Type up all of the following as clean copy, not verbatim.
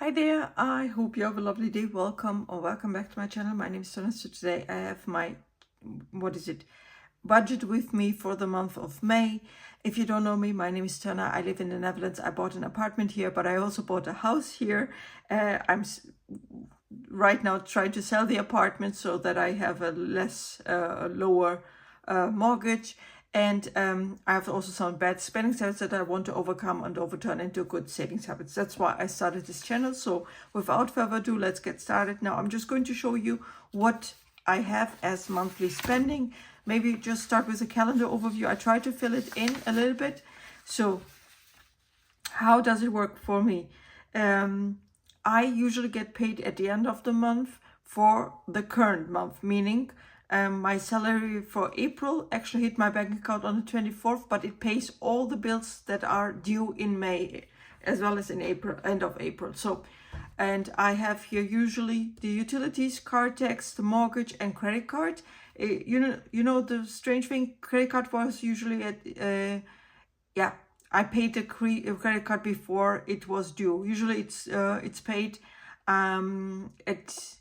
Hi there, I hope you have a lovely day. Welcome or welcome back to my channel. My name is Tona. So today I have my, budget with me for the month of May. If you don't know me, my name is Tona. I live in the Netherlands. I bought an apartment here, but I also bought a house here. I'm right now trying to sell the apartment so that I have a lower mortgage. And I have also some bad spending habits that I want to overcome and overturn into good savings habits. That's why I started this channel. So without further ado, let's get started. Now I'm just going to show you what I have as monthly spending. Maybe just start with a calendar overview. I try to fill it in a little bit. So how does it work for me? I usually get paid at the end of the month for the current month, meaning my salary for April actually hit my bank account on the 24th, but it pays all the bills that are due in May as well as in April, end of April. So, and I have here usually the utilities, car tax, the mortgage, and credit card. You know the strange thing, credit card was usually at yeah, I paid the credit card before it was due. Usually it's paid at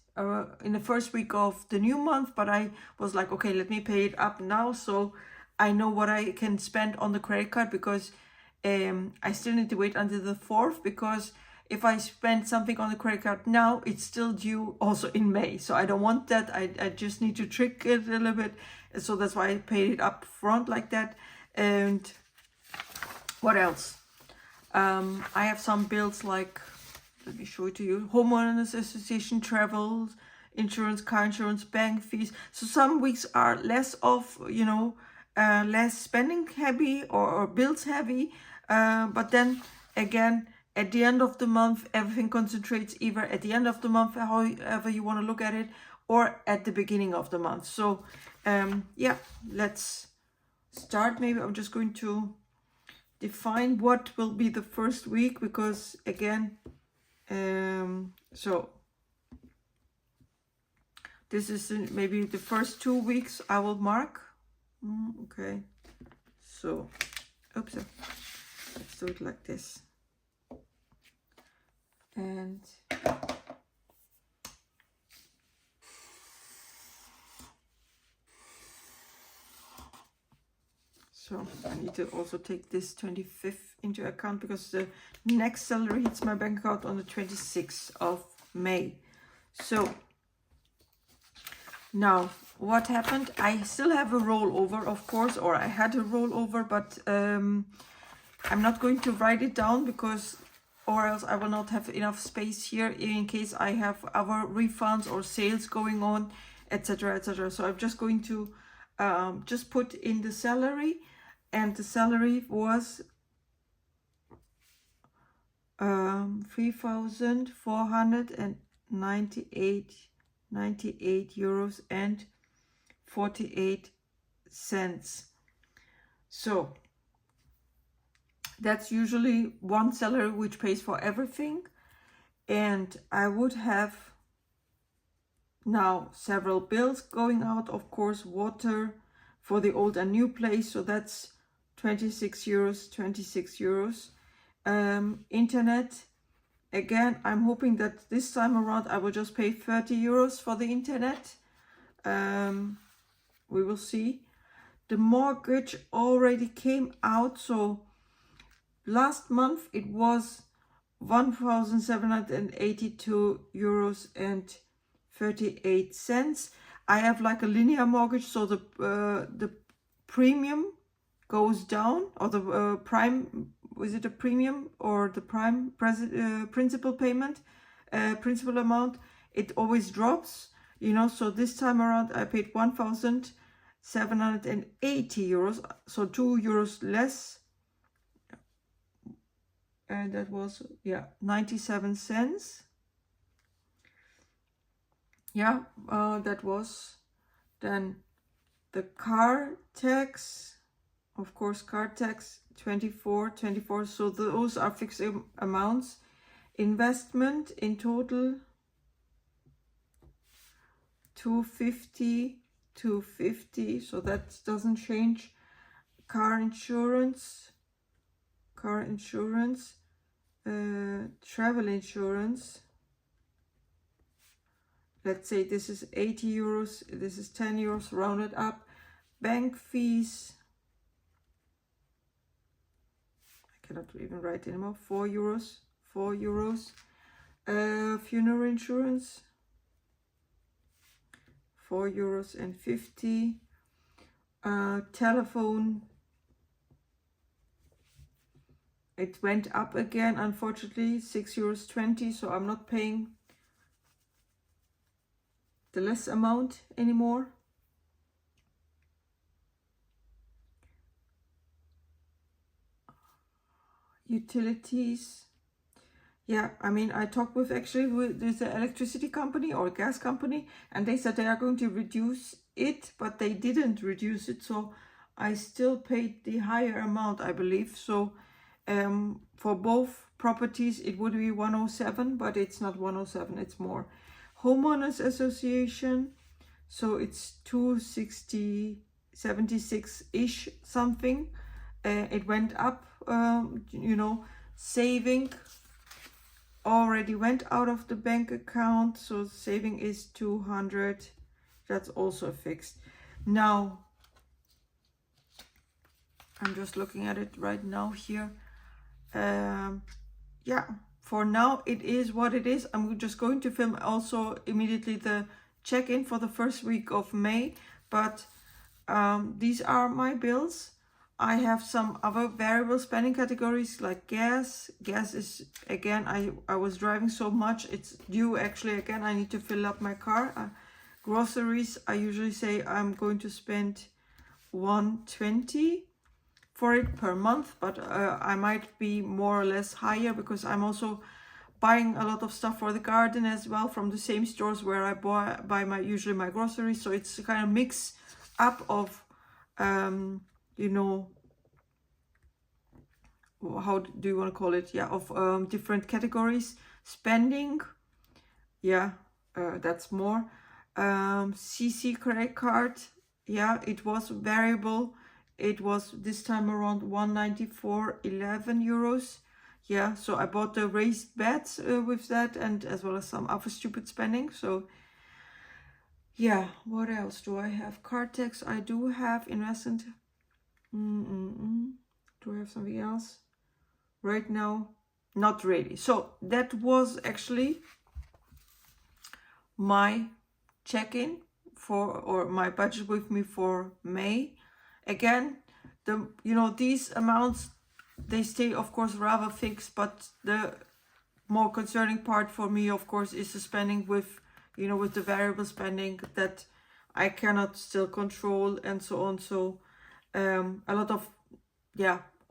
in the first week of the new month, but I was like, okay, let me pay it up now so I know what I can spend on the credit card, because I still need to wait until the 4th, because if I spend something on the credit card now, it's still due also in May. So I don't want that. I just need to trick it a little bit. So that's why I paid it up front like that. And what else? I have some bills like, let me show it to you. Homeowners association, travels, insurance, car insurance, bank fees. So some weeks are less of, less spending heavy or bills heavy. But then again, at the end of the month, everything concentrates either at the end of the month, however you want to look at it, or at the beginning of the month. So yeah, let's start. Maybe I'm just going to define what will be the first week, because again, so this is maybe the first 2 weeks I will mark. Okay, so oops, let's do it like this. And so I need to also take this 25th into account, because the next salary hits my bank account on the 26th of May. So now what happened? I still have a rollover, of course, or I had a rollover, but I'm not going to write it down, because or else I will not have enough space here in case I have other refunds or sales going on, etc., etc. So I'm just going to just put in the salary, and the salary was 3,498 euros and 48 cents. So that's usually one salary which pays for everything. And I would have now several bills going out, of course, water for the old and new place, so that's 26 euros. Internet, again, I'm hoping that this time around I will just pay 30 euros for the internet. We will see. The mortgage already came out, so last month it was 1,782 euros and 38 cents. I have like a linear mortgage, so the premium goes down, or the prime, is it a premium or the prime principal payment, principal amount, it always drops, so this time around I paid 1,780 euros, so 2 euros less, and that was 97 cents. That was then the car tax, of course, car tax 24, so those are fixed amounts. Investment in total 250, so that doesn't change. Car insurance Travel insurance. Let's say this is 80 euros, this is 10 euros, rounded up. Bank fees, I cannot even write anymore, 4 euros, 4 euros. Funeral insurance, 4 euros and 50. Telephone, it went up again, unfortunately, 6 euros 20, so I'm not paying the less amount anymore. Utilities, yeah, I mean, I talked with the electricity company or gas company, and they said they are going to reduce it, but they didn't reduce it, so I still paid the higher amount, I believe. So for both properties it would be 107, but it's not 107, it's more. Homeowners association, so it's 260, 76-ish something. It went up, you know. Saving already went out of the bank account, so saving is 200. That's also fixed. Now, I'm just looking at it right now here. Yeah, for now it is what it is. I'm just going to film also immediately the check-in for the first week of May, but these are my bills. I have some other variable spending categories like gas. Gas is, again, I was driving so much, it's due actually again. I need to fill up my car. Groceries, I usually say I'm going to spend 120 for it per month, but I might be more or less higher because I'm also buying a lot of stuff for the garden as well from the same stores where I buy usually my groceries. So it's a kind of mix up of you know, how do you want to call it? Yeah, of different categories. Spending, yeah, that's more. CC credit card, yeah, it was variable. It was this time around 194.11 euros. Yeah, so I bought the raised beds with that, and as well as some other stupid spending. So yeah, what else do I have? Card tax, I do have. Investment. Do I have something else? Right now, not really. So that was actually my check-in for, or my budget with me for May. Again, these amounts, they stay of course rather fixed, but the more concerning part for me, of course, is the spending with, with the variable spending that I cannot still control and so on. So a lot of,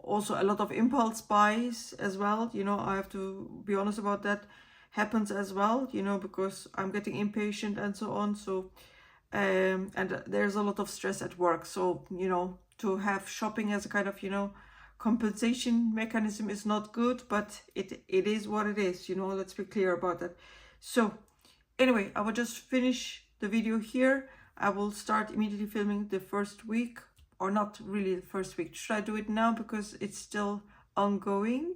also a lot of impulse buys as well. I have to be honest about that, happens as well, because I'm getting impatient and so on. So and there's a lot of stress at work. So, to have shopping as a kind of, compensation mechanism is not good, but it is what it is, let's be clear about that. So anyway, I will just finish the video here. I will start immediately filming the first week, or not really the first week. Should I do it now because it's still ongoing?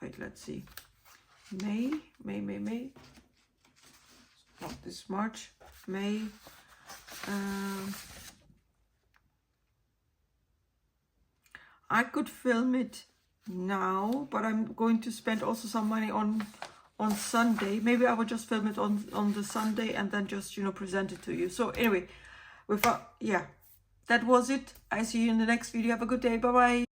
Wait, let's see. May. Not this March, May. I could film it now, but I'm going to spend also some money on Sunday. Maybe I will just film it on the Sunday and then just, present it to you. So anyway, that was it. I see you in the next video. Have a good day. Bye bye.